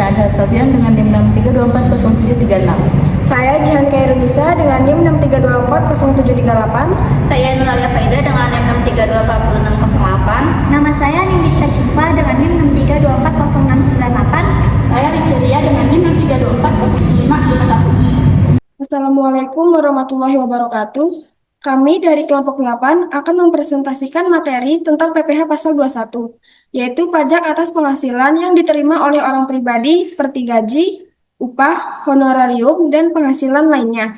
Saad Hasabian dengan NIM 632407336. Saya Jihan Kairunisa dengan NIM 632400738. Saya Nuralia Faiza dengan NIM 6324608. Nama saya Nindita Syifa dengan NIM 632400698. Saya Ricelia dengan NIM 6324551. Assalamualaikum warahmatullahi wabarakatuh. Kami dari kelompok 8 akan mempresentasikan materi tentang PPh pasal 21, yaitu pajak atas penghasilan yang diterima oleh orang pribadi seperti gaji, upah, honorarium, dan penghasilan lainnya.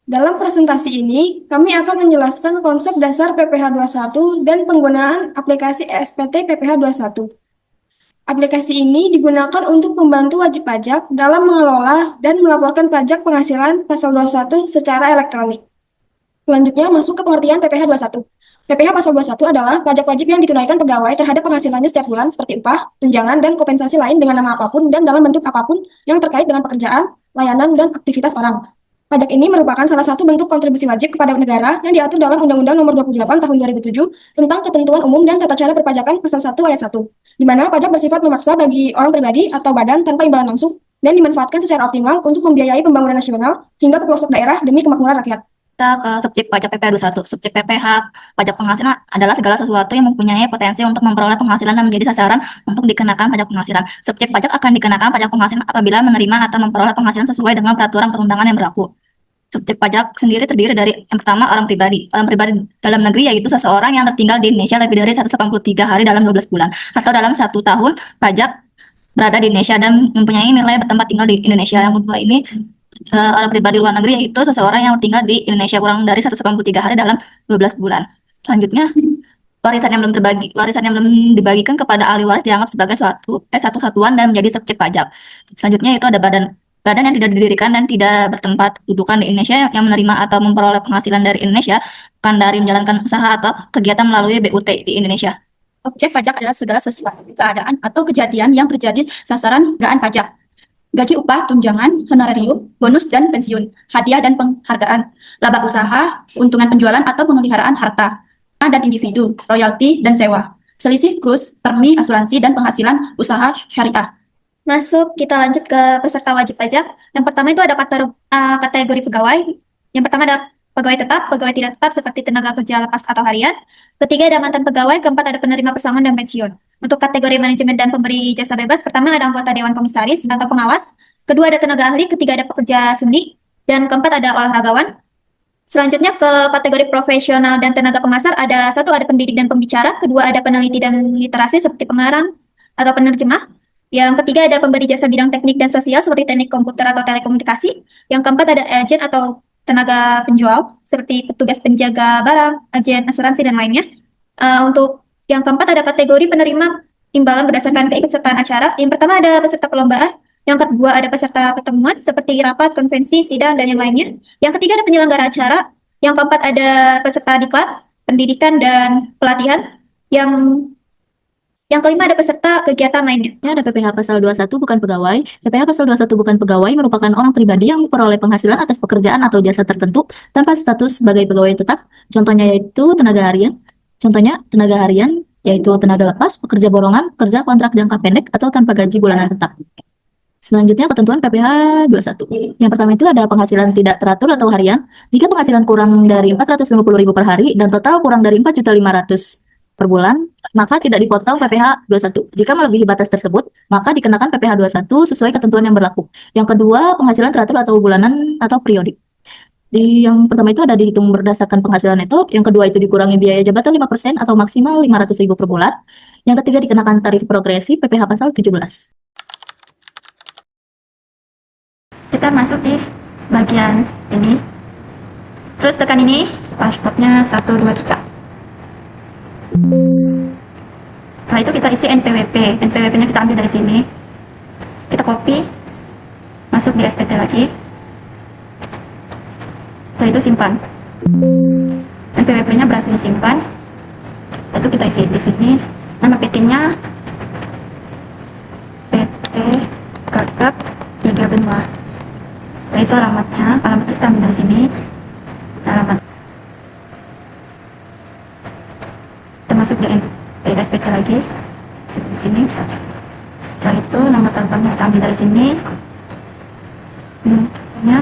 Dalam presentasi ini, kami akan menjelaskan konsep dasar PPh 21 dan penggunaan aplikasi ESPT PPh 21. Aplikasi ini digunakan untuk membantu wajib pajak dalam mengelola dan melaporkan pajak penghasilan pasal 21 secara elektronik. Selanjutnya masuk ke pengertian PPh 21. PPh pasal 21 adalah pajak wajib yang ditunaikan pegawai terhadap penghasilannya setiap bulan seperti upah, tunjangan, dan kompensasi lain dengan nama apapun dan dalam bentuk apapun yang terkait dengan pekerjaan, layanan, dan aktivitas orang. Pajak ini merupakan salah satu bentuk kontribusi wajib kepada negara yang diatur dalam Undang-Undang Nomor 28 Tahun 2007 tentang Ketentuan Umum dan Tata Cara Berpajakan Pasal 1 Ayat 1, di mana pajak bersifat memaksa bagi orang pribadi atau badan tanpa imbalan langsung dan dimanfaatkan secara optimal untuk membiayai pembangunan nasional hingga ke pelosok daerah demi kemakmuran rakyat. Kita ke subjek pajak PPh 21. Subjek PPh pajak penghasilan adalah segala sesuatu yang mempunyai potensi untuk memperoleh penghasilan dan menjadi sasaran untuk dikenakan pajak penghasilan. Subjek pajak akan dikenakan pajak penghasilan apabila menerima atau memperoleh penghasilan sesuai dengan peraturan perundangan yang berlaku. Subjek pajak sendiri terdiri dari yang pertama orang pribadi. Orang pribadi dalam negeri yaitu seseorang yang tertinggal di Indonesia lebih dari 183 hari dalam 12 bulan atau dalam 1 tahun pajak berada di Indonesia dan mempunyai nilai bertempat tinggal di Indonesia. Yang kedua ini orang pribadi luar negeri yaitu seseorang yang tinggal di Indonesia kurang dari 183 hari dalam 12 bulan. Selanjutnya, warisan yang belum dibagikan kepada ahli waris dianggap sebagai satu satuan dan menjadi subjek pajak. Selanjutnya itu ada badan yang tidak didirikan dan tidak bertempat dudukan di Indonesia yang menerima atau memperoleh penghasilan dari Indonesia bukan dari menjalankan usaha atau kegiatan melalui BUT di Indonesia. Objek pajak adalah segala sesuatu keadaan atau kejadian yang terjadi sasaran dugaan pajak. Gaji, upah, tunjangan, honorarium, bonus dan pensiun, hadiah dan penghargaan, laba usaha, keuntungan penjualan atau pemeliharaan harta, dan individu, royalti dan sewa, selisih krus, permi, asuransi, dan penghasilan usaha syariah. Masuk, kita lanjut ke peserta wajib pajak. Yang pertama itu ada kategori pegawai. Yang pertama ada pegawai tetap, pegawai tidak tetap seperti tenaga kerja lepas atau harian. Ketiga ada mantan pegawai, keempat ada penerima pesangon dan pensiun. Untuk kategori manajemen dan pemberi jasa bebas, pertama ada anggota dewan komisaris atau pengawas, kedua ada tenaga ahli, ketiga ada pekerja seni, dan keempat ada olahragawan. Selanjutnya ke kategori profesional dan tenaga pemasar, ada satu ada pendidik dan pembicara, kedua ada peneliti dan literasi seperti pengarang atau penerjemah. Yang ketiga ada pemberi jasa bidang teknik dan sosial seperti teknik komputer atau telekomunikasi. Yang keempat ada agen atau tenaga penjual seperti petugas penjaga barang, agen asuransi dan lainnya. Untuk yang keempat ada kategori penerima imbalan berdasarkan keikutsertaan acara. Yang pertama ada peserta perlombaan, yang kedua ada peserta pertemuan seperti rapat, konvensi, sidang dan yang lainnya. Yang ketiga ada penyelenggara acara. Yang keempat ada peserta diklat, pendidikan dan pelatihan. Yang kelima ada peserta kegiatan lainnya. Ada PPh pasal 21 bukan pegawai. PPh pasal 21 bukan pegawai merupakan orang pribadi yang memperoleh penghasilan atas pekerjaan atau jasa tertentu tanpa status sebagai pegawai tetap. Contohnya tenaga harian yaitu tenaga lepas, pekerja borongan, pekerja kontrak jangka pendek atau tanpa gaji bulanan tetap. Selanjutnya ketentuan PPh 21. Yang pertama itu ada penghasilan tidak teratur atau harian. Jika penghasilan kurang dari 450.000 per hari dan total kurang dari 4.500.000 per bulan, maka tidak dipotong PPh 21. Jika melebihi batas tersebut, maka dikenakan PPh 21 sesuai ketentuan yang berlaku. Yang kedua, penghasilan teratur atau bulanan atau periodik. Yang pertama itu ada dihitung berdasarkan penghasilan neto, yang kedua itu dikurangi biaya jabatan 5% atau maksimal 500.000 per bulan. Yang ketiga dikenakan tarif progresif PPh pasal 17. Kita masuk di bagian ini. Terus tekan ini, passwordnya 123. Setelah itu kita isi NPWP. NPWP-nya kita ambil dari sini. Kita copy, masuk di SPT lagi. Setelah itu simpan. NPWP-nya berhasil disimpan. Lalu kita isi di sini. Nama PT-nya PT Gagap 3 Benua. Setelah itu alamatnya kita ambil dari sini. Alamat. Kita masuk di SPT lagi. Di sini. Setelah itu nama teleponnya kita ambil dari sini. Teleponnya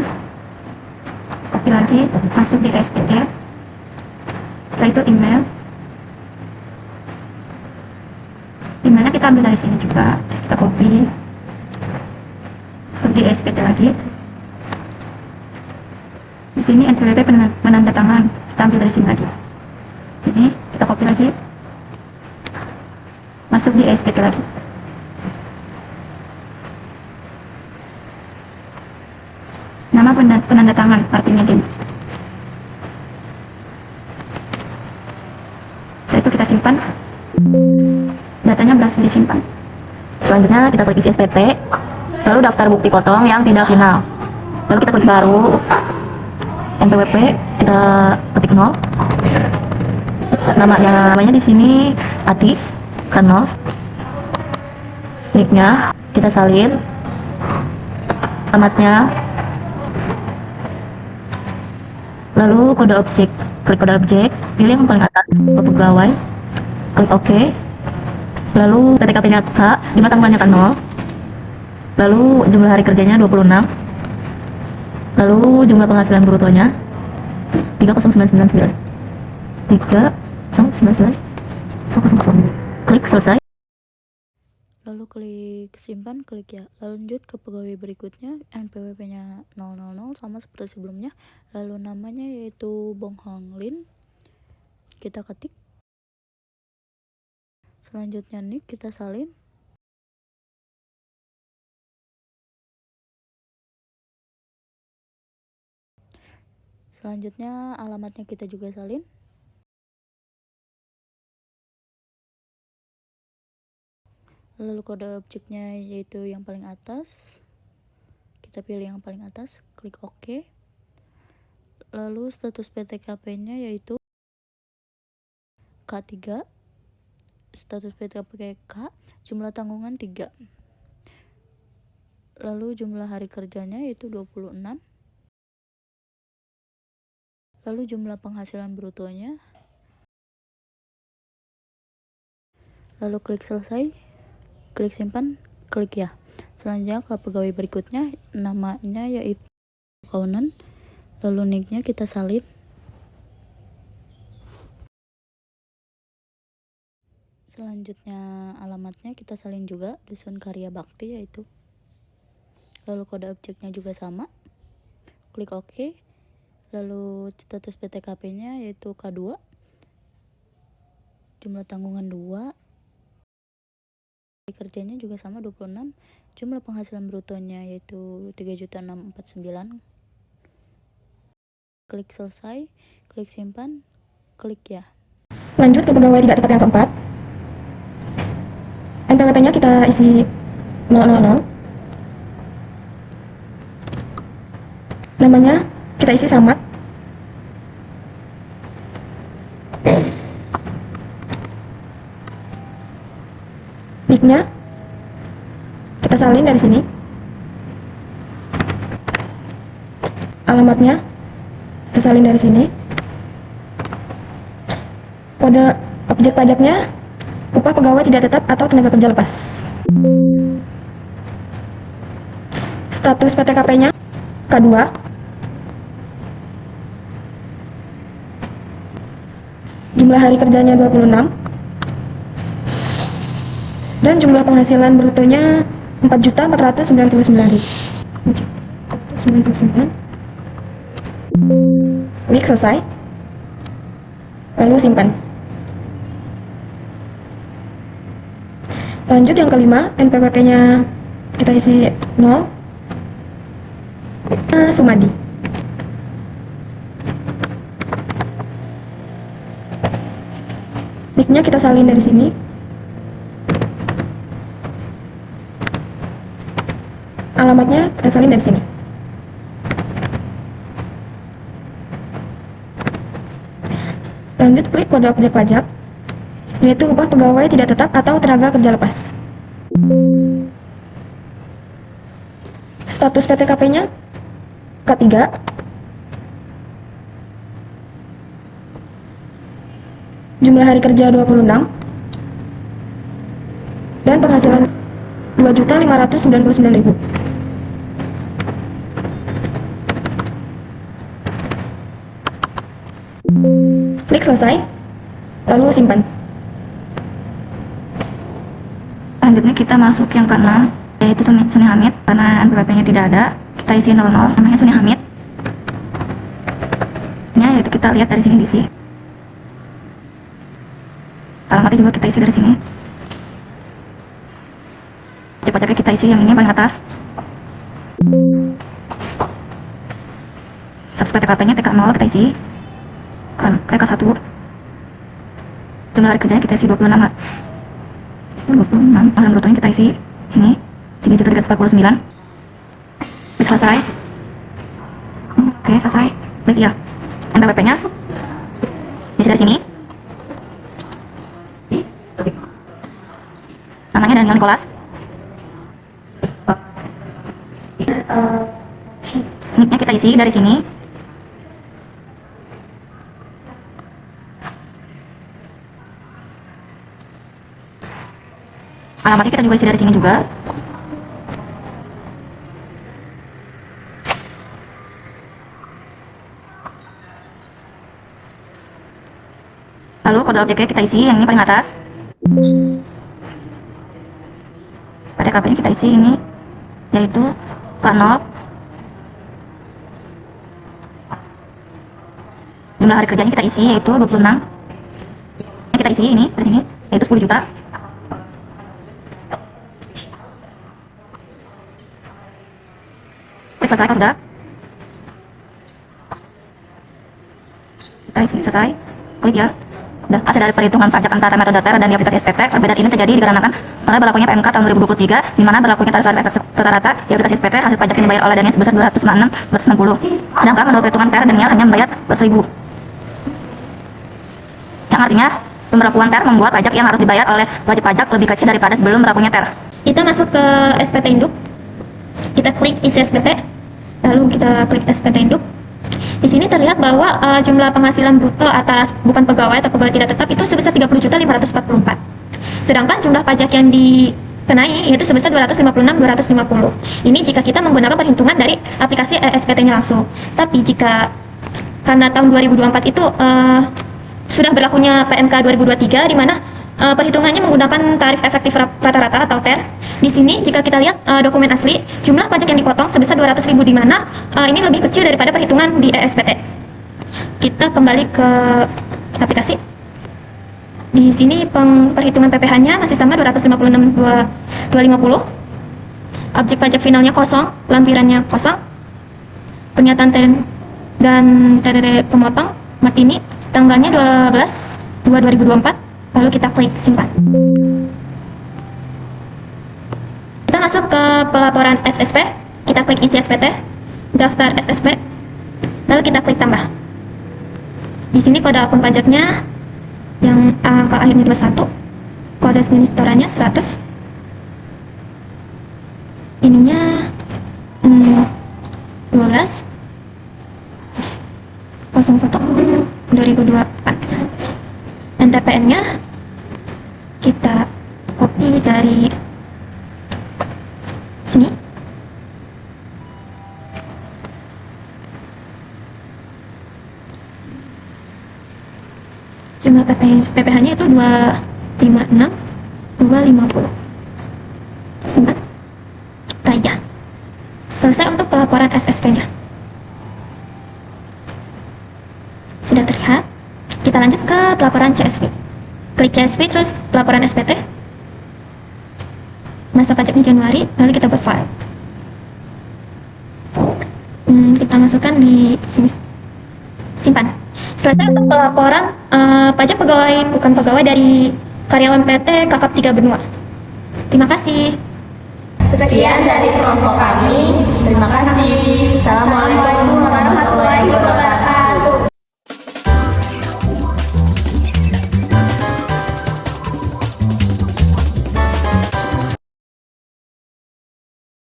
copy lagi, masuk di SPT. Setelah itu email. Emailnya kita ambil dari sini juga, terus kita copy, masuk di SPT lagi. Di sini NPWP penandatangan, kita ambil dari sini lagi. Ini kita copy lagi, masuk di SPT lagi. Nama penandatangan, artinya DIN. Setelah itu kita simpan. Datanya berhasil disimpan. Selanjutnya kita klik isi SPT, lalu daftar bukti potong yang tidak final. Lalu kita klik baru, NPWP kita ketik 0. Namanya di sini Ati Kanos. Nicknya kita salin. Alamatnya. Lalu kode objek, klik kode objek, pilih yang paling atas pegawai, klik OK. Lalu PTKP-nya K, jumlah tanggungannya kan 0. Lalu jumlah hari kerjanya 26. Lalu jumlah penghasilan brutonya 30999. 30999. Klik selesai. Lalu klik simpan, klik ya. Lanjut ke pegawai berikutnya, NPWP-nya 000 sama seperti sebelumnya. Lalu namanya yaitu Bong Hong Lin. Kita ketik. Selanjutnya nick kita salin. Selanjutnya alamatnya kita juga salin. Lalu kode objeknya yaitu yang paling atas. Kita pilih yang paling atas, klik OK. Lalu status PTKP-nya yaitu K3. Status PTKP K, jumlah tanggungan 3. Lalu jumlah hari kerjanya yaitu 26. Lalu jumlah penghasilan brutonya. Lalu klik selesai, klik simpan, klik ya. Selanjutnya ke pegawai berikutnya, namanya yaitu accountant. Lalu nicknya kita salin. Selanjutnya alamatnya kita salin juga, Dusun Karya Bakti yaitu. Lalu kode objeknya juga sama, klik OK. Lalu status PTKP-nya yaitu K2, jumlah tanggungan 2, kerjanya juga sama 26, jumlah penghasilan brutonya yaitu 3.649. Klik selesai, klik simpan, klik ya. Lanjut ke pegawai tidak tetap yang keempat. NPWP-nya kita isi 000. Namanya kita isi Samad. Nicknya kita salin dari sini. Alamatnya kita salin dari sini. Kode objek pajaknya upah pegawai tidak tetap atau tenaga kerja lepas. Status PTKP-nya K2. Jumlah hari kerjanya 26. Dan jumlah penghasilan brutonya 4.499.000. 499. Klik selesai. Lalu simpan. Lanjut yang kelima, NPWP-nya kita isi 0. Sumadi. Nicknya kita salin dari sini. Alamatnya kita salin dari sini. Lanjut klik kode objek pajak, yaitu upah pegawai tidak tetap atau tenaga kerja lepas. Status PTKP-nya K3. Jumlah hari kerja 26. Dan penghasilan Rp2.599.000. Klik selesai, lalu simpan. Selanjutnya kita masuk yang keenam, yaitu Suni Hamid. Karena NPWP-nya tidak ada, kita isi 00, namanya Suni Hamid. Yaitu kita lihat dari sini diisi. Alamatnya juga kita isi dari sini. Pajaknya kita isi yang ini paling atas. Status PTKP-nya TK0 kita isi. TK1. Jumlah hari kerjanya kita isi 26. Anggaran brutonya kita isi ini 3.349. Klik selesai. Oke, selesai. Klik ya. NPWP-nya isi dari sini. Namanya Daniel Nicholas. Nicknya kita isi dari sini. Alamatnya kita juga isi dari sini juga. Lalu kode objeknya kita isi yang ini paling atas. PTKP-nya kita isi ini, yaitu K0. Jumlah hari kerjanya kita isi yaitu 26. Kita isi ini dari sini yaitu 10 juta. Klik selesai kalau sudah. Kita isi selesai. Klik ya. Udah, hasil dari perhitungan pajak antara metode TER dan di aplikasi SPT. Perbedaan ini terjadi dikarenakan oleh berlakunya PMK tahun 2023, di mana berlakunya tarif efektif rata-rata di aplikasi SPT. Hasil pajak yang dibayar oleh Daniel sebesar 260. Sedangkan menurut perhitungan TER, Daniel hanya membayar 1.000. Yang artinya pemberlakuan TER membuat pajak yang harus dibayar oleh wajib pajak lebih kecil daripada sebelum berlakunya TER. Kita masuk ke SPT Induk. Kita klik isi SPT, lalu kita klik SPT Induk. Di sini terlihat bahwa jumlah penghasilan bruto atas bukan pegawai atau pegawai tidak tetap itu sebesar 30.544. Sedangkan jumlah pajak yang dikenai yaitu sebesar 256.250. Ini jika kita menggunakan perhitungan dari aplikasi SPT-nya langsung. Tapi jika karena tahun 2024 itu sudah berlakunya PMK 2023 di mana perhitungannya menggunakan tarif efektif rata-rata atau TER. Di sini jika kita lihat dokumen asli, jumlah pajak yang dipotong sebesar 200.000 di mana ini lebih kecil daripada perhitungan di SPT. Kita kembali ke aplikasi. Di sini perhitungan PPh-nya masih sama 256.250. Objek pajak finalnya kosong, lampirannya kosong. Pernyataan dan TDD pemotong Martini tanggalnya 12/2/2024. Lalu kita klik simpan. Kita masuk ke pelaporan SSP. Kita klik isi SPT, daftar SSP, lalu kita klik tambah. Di sini kode akun pajaknya yang angka akhirnya 21, kode administrasinya 100, ininya 12 01 2024. NTPN-nya kita copy dari sini. Jumlah PPh-nya itu 256.250. Simpan. Tanya. Selesai untuk pelaporan SSP-nya. Sudah terlihat. Kita lanjut ke pelaporan CSV. Klik CSV terus pelaporan SPT. Masa pajaknya Januari, lalu kita buat file. Kita masukkan di sini. Simpan. Selesai untuk pelaporan pajak pegawai bukan pegawai dari karyawan PT Kakap 3 Benua. Terima kasih. Sekian dari kelompok kami. Terima kasih. Assalamualaikum warahmatullahi wabarakatuh.